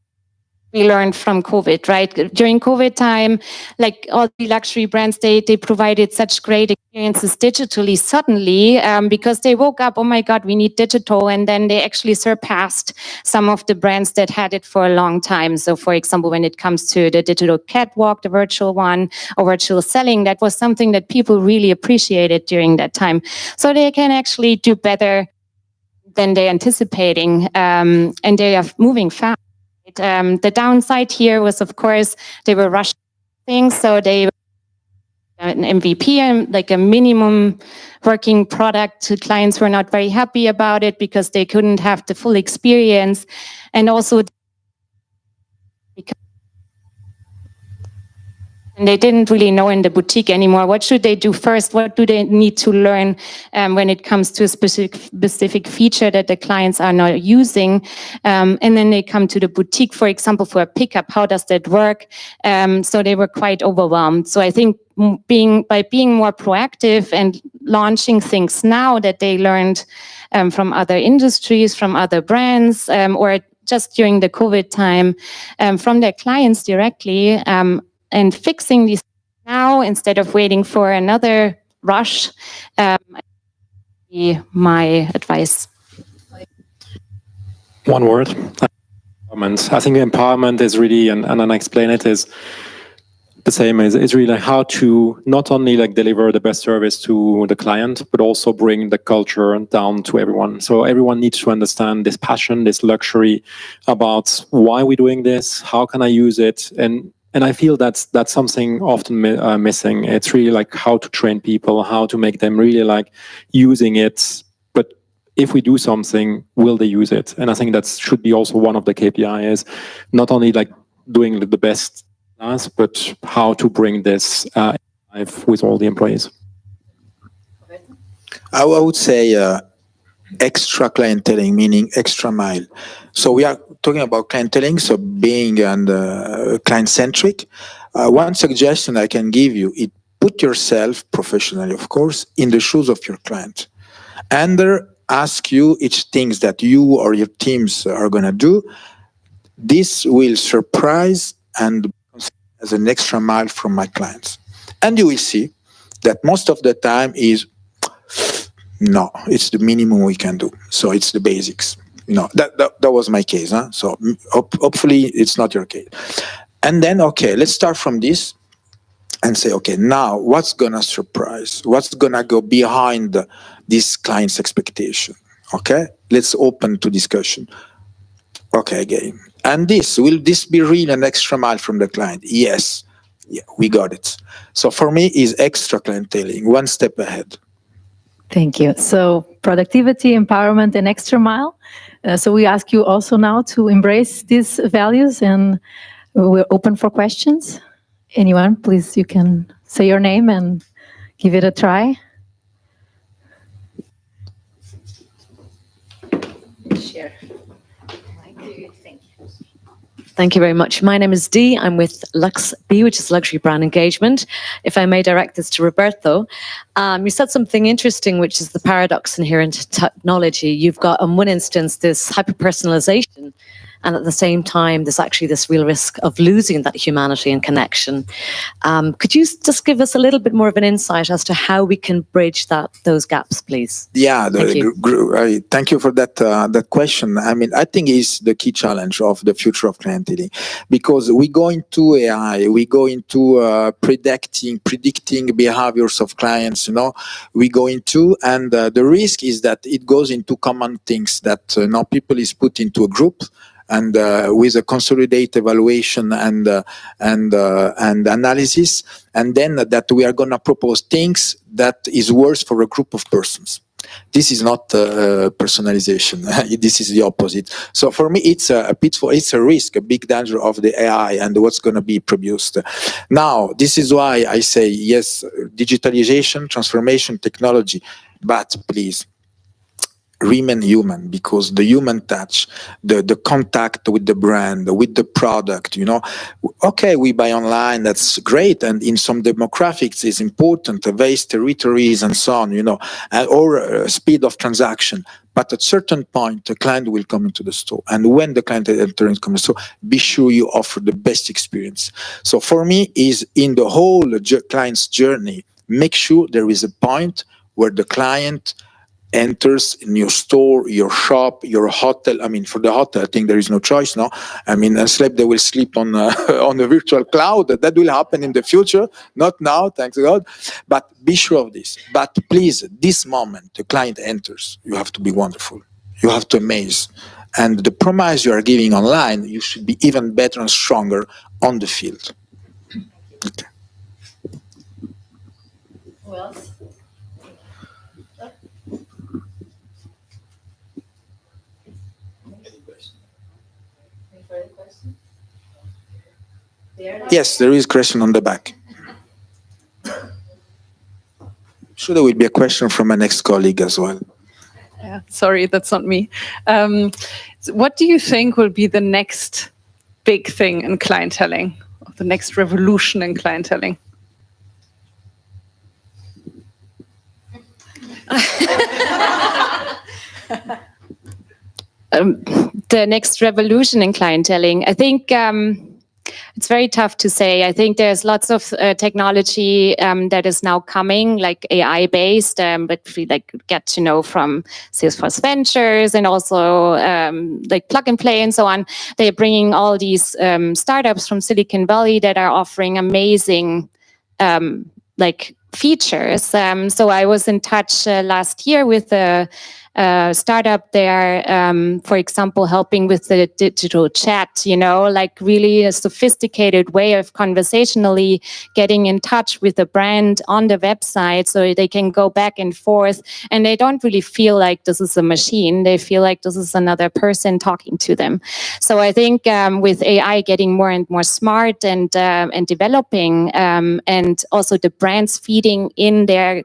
we learned from COVID, right? During COVID time, like all the luxury brands, they provided such great experiences digitally suddenly because they woke up, oh my God, we need digital. And then they actually surpassed some of the brands that had it for a long time. So for example, when it comes to the digital catwalk, the virtual one, or virtual selling, that was something that people really appreciated during that time. So they can actually do better than they're anticipating, and they are moving fast. The downside here was, of course, they were rushing things, so they were an MVP and like a minimum working product. Clients were not very happy about it because they couldn't have the full experience, and also and they didn't really know in the boutique anymore. What should they do first? What do they need to learn when it comes to a specific feature that the clients are not using? And then they come to the boutique, for example, for a pickup. How does that work? So they were quite overwhelmed. So I think by being more proactive and launching things now that they learned from other industries, from other brands, or just during the COVID time, from their clients directly, and fixing these now instead of waiting for another rush, be my advice. One word. Empowerment. I think empowerment is really, and I explain it, is the same as it's really like how to not only like deliver the best service to the client, but also bring the culture down to everyone. So everyone needs to understand this passion, this luxury about why we're doing this, how can I use it, and I feel that's something often missing. It's really like how to train people, how to make them really like using it. But if we do something, will they use it? And I think that should be also one of the KPIs, not only like doing the best, but how to bring this live with all the employees. I would say extra clienteling, meaning extra mile. So we are talking about clienteling, so being client-centric. One suggestion I can give you is put yourself, professionally of course, in the shoes of your client. And ask you each things that you or your teams are going to do. This will surprise and as an extra mile from my clients. And you will see that most of the time is, no, it's the minimum we can do. So it's the basics. You know, that was my case. Huh? So hopefully it's not your case. And then, okay, let's start from this and say, okay, now what's going to surprise? What's going to go behind this client's expectation? Okay, let's open to discussion. Okay, again. And will this be really an extra mile from the client? Yes. Yeah, we got it. So for me, is extra clienteling, one step ahead. Thank you. So productivity, empowerment, and extra mile. So we ask you also now to embrace these values, and we're open for questions. Anyone, please, you can say your name and give it a try. Share. Thank you very much. My name is Dee. I'm with Lux B, which is Luxury Brand Engagement. If I may direct this to Roberto, you said something interesting, which is the paradox inherent to technology. You've got, on one instance, this hyper-personalization, and at the same time, there's actually this real risk of losing that humanity and connection. Could you just give us a little bit more of an insight as to how we can bridge those gaps, please? Yeah, thank you for that question. I mean, I think it's the key challenge of the future of clienteling, because we go into AI, we go into predicting behaviors of clients. We go into, and the risk is that it goes into common things that now people is put into a group, and with a consolidated evaluation and analysis, and then that we are going to propose things that is worse for a group of persons. This is not personalization. This is the opposite. So for me, it's a pitfall, it's a risk, a big danger of the AI and what's going to be produced. Now, this is why I say, yes, digitalization, transformation, technology, but please, remain human, because the human touch, the contact with the brand, with the product, okay, we buy online, that's great, and in some demographics is important, vast territories and so on, or speed of transaction. But at a certain point, the client will come into the store, and when the client enters into the store, be sure you offer the best experience. So for me, is in the whole client's journey, make sure there is a point where the client enters in your store, your shop, your hotel. I mean, for the hotel, I think there is no choice, no? I mean, they will sleep on a virtual cloud. That will happen in the future, not now, thanks God. But be sure of this. But please, this moment, the client enters, you have to be wonderful. You have to amaze. And the promise you are giving online, you should be even better and stronger on the field. Okay. Who else? Yes, there is a question on the back. Sure, there will be a question from my next colleague as well. Yeah, sorry, that's not me. What do you think will be the next big thing in clienteling, or the next revolution in clienteling? The next revolution in clienteling, I think it's very tough to say. I think there's lots of technology that is now coming, like AI-based, but we get to know from Salesforce Ventures and also like Plug and Play and so on. They're bringing all these startups from Silicon Valley that are offering amazing features. So I was in touch last year with a startup there, for example, helping with the digital chat, really a sophisticated way of conversationally getting in touch with the brand on the website so they can go back and forth. And they don't really feel like this is a machine. They feel like this is another person talking to them. So I think with AI getting more and more smart and developing, and also the brands feeding in their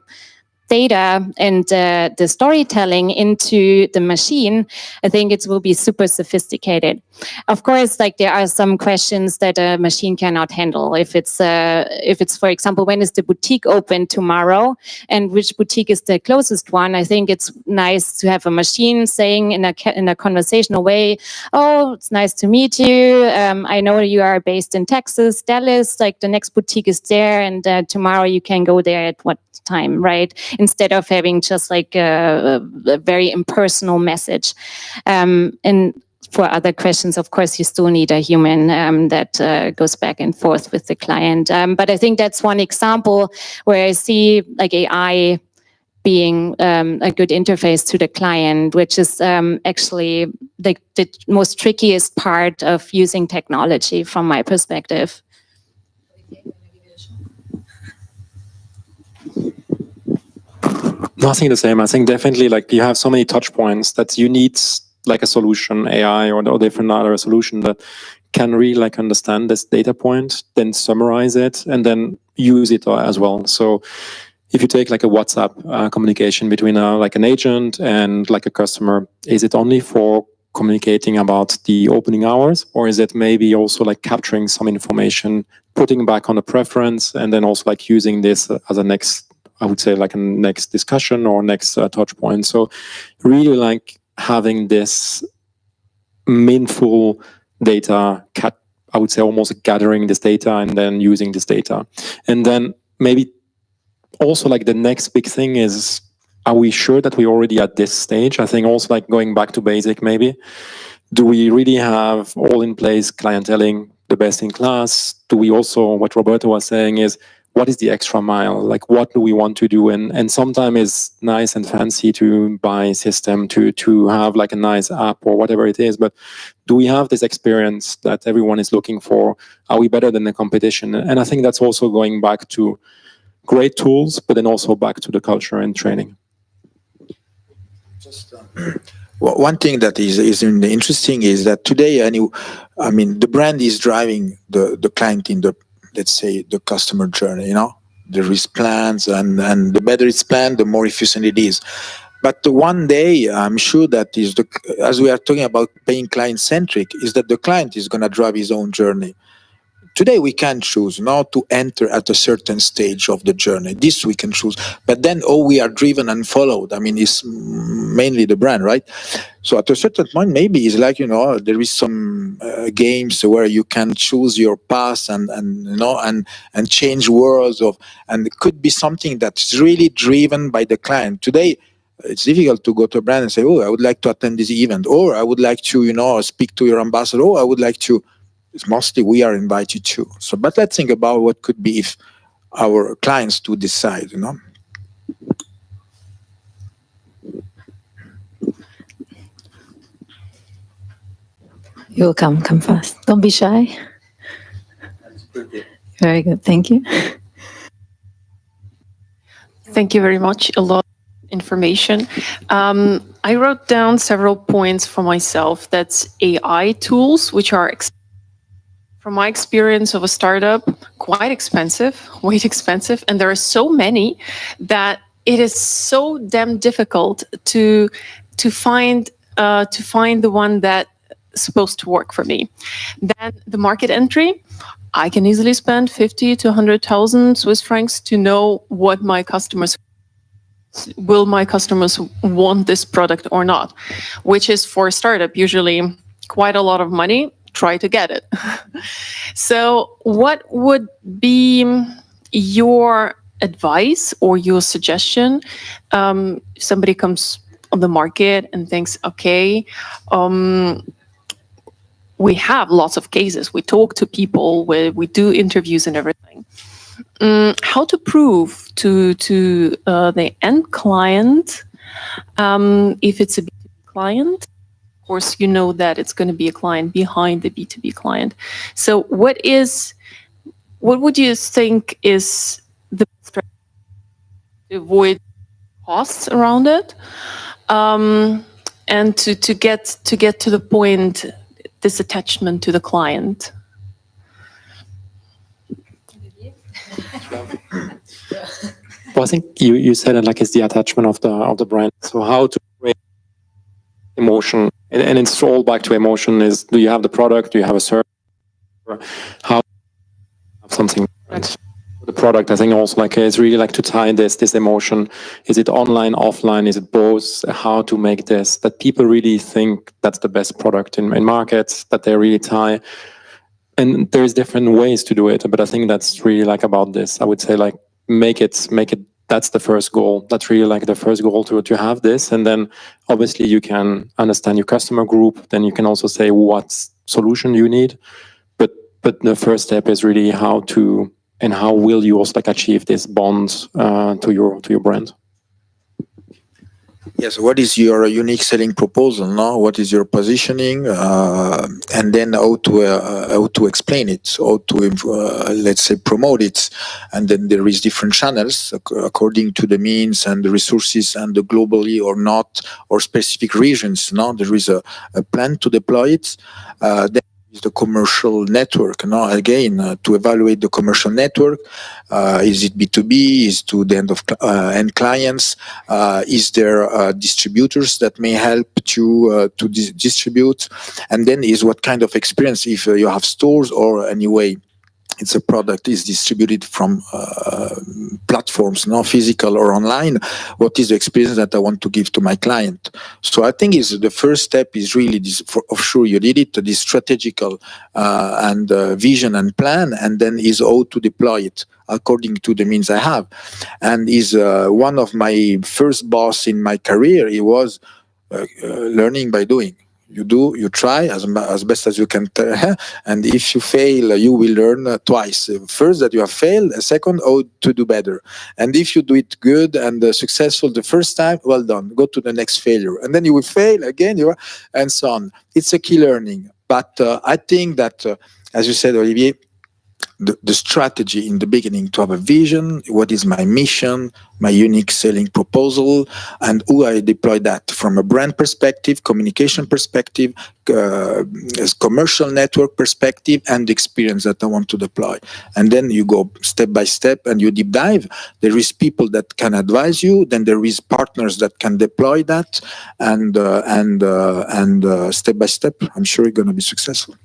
data and the storytelling into the machine, I think it will be super sophisticated. Of course, there are some questions that a machine cannot handle. If it's for example, when is the boutique open tomorrow, and which boutique is the closest one? I think it's nice to have a machine saying in a conversational way, "Oh, it's nice to meet you. I know you are based in Texas, Dallas. The next boutique is there, and tomorrow you can go there at what time," right? Instead of having just a very impersonal message. And for other questions, of course, you still need a human that goes back and forth with the client. But I think that's one example where I see AI being a good interface to the client, which is actually the most trickiest part of using technology from my perspective. Nothing the same. I think definitely like you have so many touch points that you need like a solution, AI or different other solution that can really like understand this data point, then summarize it and then use it as well. So if you take like a WhatsApp communication between like an agent and like a customer, is it only for communicating about the opening hours, or is it maybe also like capturing some information, putting back on a preference, and then also like using this as a next, I would say like a next discussion or next touch point. So really like having this meaningful data, I would say almost gathering this data and then using this data. And then maybe also like the next big thing is, are we sure that we're already at this stage? I think also like going back to basic maybe, do we really have all in place clienteling, the best in class? Do we also, what Roberto was saying is, what is the extra mile? Like, what do we want to do? And sometimes it's nice and fancy to buy a system, to have like a nice app or whatever it is. But do we have this experience that everyone is looking for? Are we better than the competition? And I think that's also going back to great tools, but then also back to the culture and training. Just one thing that is interesting is that today, I mean, the brand is driving the client in the, let's say, the customer journey, you know, the risk plans, and the better it's planned, the more efficient it is. But one day, I'm sure that is as we are talking about being client-centric, is that the client is going to drive his own journey. Today we can choose not to enter at a certain stage of the journey. This we can choose, but then we are driven and followed. I mean, it's mainly the brand, right? So at a certain point, maybe it's like, you know, there is some games where you can choose your path and you know and change worlds of, and it could be something that's really driven by the client. Today, it's difficult to go to a brand and say, oh, I would like to attend this event, or I would like to, you know, speak to your ambassador, or I would like to. It's mostly we are invited to. So, but let's think about what could be if our clients do decide, you know. You'll come fast. Don't be shy. Very good. Thank you. Thank you very much. A lot of information. I wrote down several points for myself. That's AI tools, which are, from my experience of a startup, quite expensive, expensive. And there are so many that it is so damn difficult to find the one that is supposed to work for me. Then the market entry. I can easily spend 50 to 100,000 Swiss francs to know what my customers want this product or not, which is for a startup usually quite a lot of money. Try to get it. So what would be your advice or your suggestion? Somebody comes on the market and thinks, okay, we have lots of cases. We talk to people, we do interviews and everything. How to prove to the end client, if it's a B2B client, of course, you know that it's going to be a client behind the B2B client. So what would you think is the strategy to avoid costs around it, and to get to the point, this attachment to the client? Well, I think you said it, like it's the attachment of the brand. So how to create emotion, and it's all back to emotion. Is, do you have the product? Do you have a service? How have something? The product, I think also like it's really like to tie this emotion. Is it online, offline? Is it both? How to make this that people really think that's the best product in markets, that they really tie. And there's different ways to do it, but I think that's really like about this. I would say like make it. That's the first goal. That's really like the first goal to have this, and then obviously you can understand your customer group. Then you can also say what solution you need. But the first step is really how to, and how will you also like achieve this bond to your brand. Yes, what is your unique selling proposal? No, what is your positioning, and then how to explain it, how to let's say promote it, and then there is different channels according to the means and the resources and the globally or not or specific regions. No, there is a plan to deploy it. Then is the commercial network. No, again to evaluate the commercial network. Is it B2B? Is to the end clients? Is there distributors that may help to distribute? And then is what kind of experience, if you have stores or anyway it's a product is distributed from platforms, no physical or online, what is the experience that I want to give to my client? So I think is the first step is really this, for sure you did it, this strategical and vision and plan, and then is how to deploy it according to the means I have. And is one of my first boss in my career, he was learning by doing. You do, you try as best as you can, and if you fail, you will learn twice. First, that you have failed. Second, how to do better. And if you do it good and successful the first time, well done. Go to the next failure, and then you will fail again. And so on. It's a key learning. But I think that, as you said, Olivier, the strategy in the beginning to have a vision, what is my mission, my unique selling proposal, and how I deploy that from a brand perspective, communication perspective, commercial network perspective, and the experience that I want to deploy. And then you go step by step and you deep dive. There is people that can advise you, then there is partners that can deploy that, and step by step, I'm sure you're going to be successful.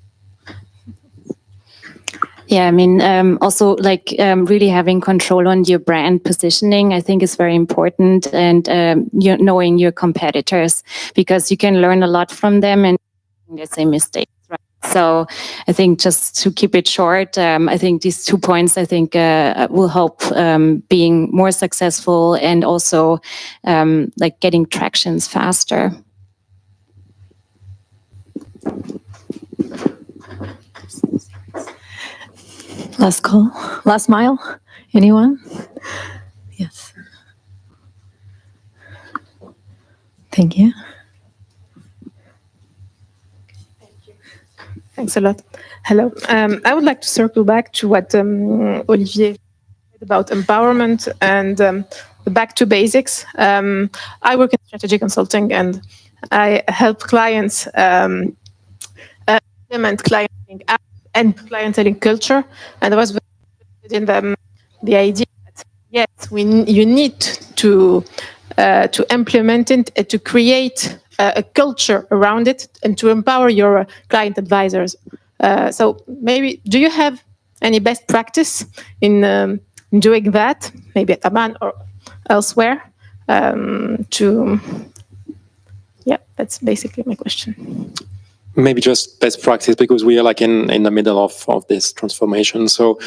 Yeah, I mean, also like really having control on your brand positioning, I think is very important, and knowing your competitors, because you can learn a lot from them and the same mistakes. Right? So I think just to keep it short, I think these 2 points I think will help being more successful and also like getting tractions faster. Last call, last mile. Anyone? Yes. Thank you. Thanks a lot. Hello. I would like to circle back to what Olivier said about empowerment and the back to basics. I work in strategy consulting, and I help clients implement clienteling apps and clienteling culture. And I was very interested in the idea that yes, you need to implement it and to create a culture around it and to empower your client advisors. So maybe, do you have any best practice in doing that, maybe at AMAN or elsewhere? Yeah, that's basically my question. Maybe just best practice, because we are like in the middle of this transformation. So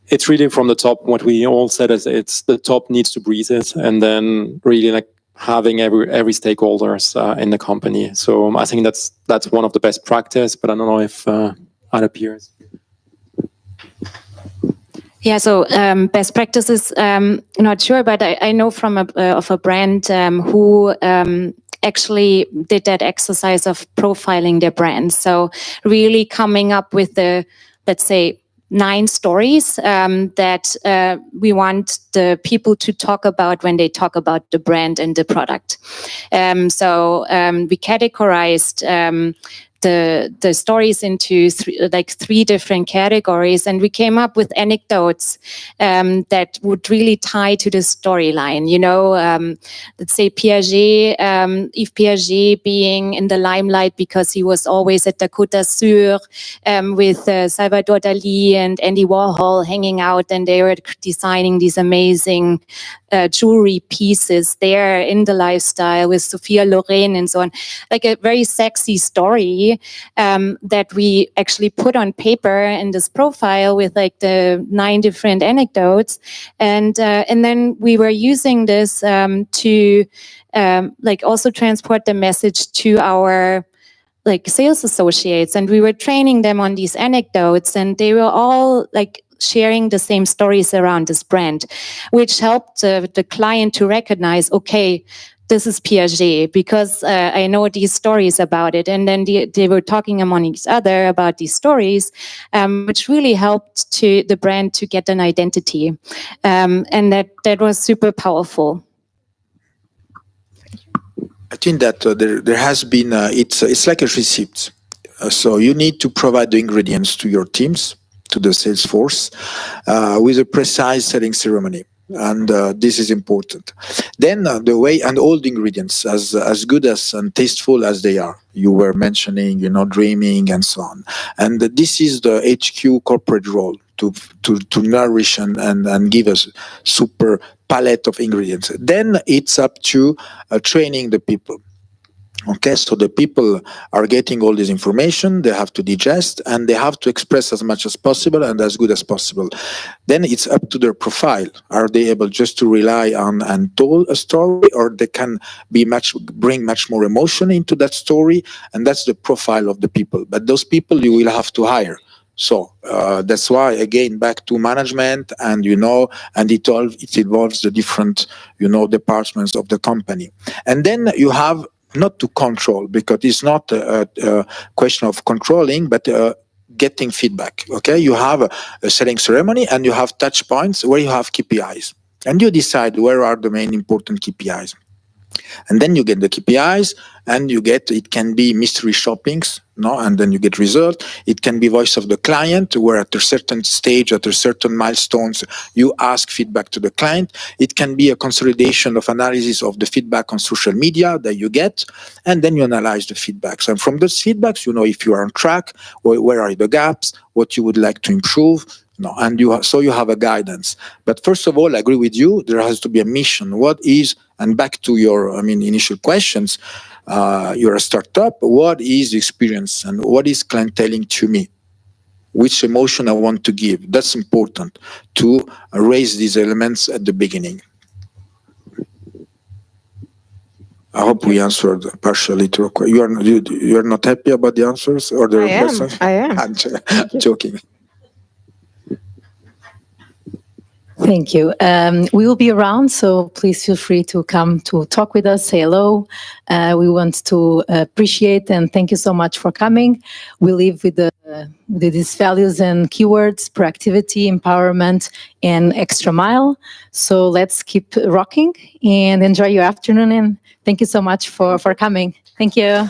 it's really from the top. What we all said is it's the top needs to breathe it, and then really like having every stakeholders in the company. So I think that's one of the best practice, but I don't know if other peers. Yeah, so best practices, not sure, but I know from a brand who actually did that exercise of profiling their brand. So really coming up with the, let's say, 9 stories that we want the people to talk about when they talk about the brand and the product. So we categorized the stories into 3 different categories, and we came up with anecdotes that would really tie to the storyline. You know, let's say Piaget, Yves Piaget being in the limelight because he was always at the Côte d'Azur with Salvador Dali and Andy Warhol hanging out, and they were designing these amazing jewelry pieces there in the lifestyle with Sophia Loren and so on, like a very sexy story that we actually put on paper in this profile with like the 9 different anecdotes, and then we were using this to like also transport the message to our like sales associates, and we were training them on these anecdotes, and they were all like sharing the same stories around this brand, which helped the client to recognize, okay, this is Piaget, because I know these stories about it. And then they were talking among each other about these stories, which really helped to the brand to get an identity. And that was super powerful. I think that there has been, it's like a receipt. So you need to provide the ingredients to your teams, to the sales force, with a precise selling ceremony. And this is important. Then the way, and all the ingredients, as good as and tasteful as they are. You were mentioning, dreaming and so on. And this is the HQ corporate role, to nourish and give us super palette of ingredients. Then it's up to training the people. Okay, so the people are getting all this information, they have to digest, and they have to express as much as possible and as good as possible. Then it's up to their profile. Are they able just to rely on and tell a story, or they can bring much more emotion into that story? And that's the profile of the people. But those people you will have to hire. So that's why, again, back to management, and and it involves the different departments of the company. And then you have not to control, because it's not a question of controlling, but getting feedback. Okay, you have a selling ceremony and you have touch points where you have KPIs, and you decide where are the main important KPIs. And then you get the KPIs, and it can be mystery shoppings, and then you get result. It can be voice of the client, where at a certain stage, at a certain milestones, you ask feedback to the client. It can be a consolidation of analysis of the feedback on social media that you get, and then you analyze the feedbacks. And from those feedbacks, if you are on track, where are the gaps, what you would like to improve. And you have a guidance. But first of all, I agree with you. There has to be a mission. What is, and back to your, initial questions, you're a startup. What is the experience, and what is clienteling to me? Which emotion I want to give? That's important to raise these elements at the beginning. I hope we answered partially to your question. You are not happy about the answers or the questions? I am. I'm joking. Thank you. We will be around, so please feel free to come to talk with us, say hello. We want to appreciate and thank you so much for coming. We live with these values and keywords: proactivity, empowerment, and extra mile. So let's keep rocking and enjoy your afternoon. And thank you so much for coming. Thank you.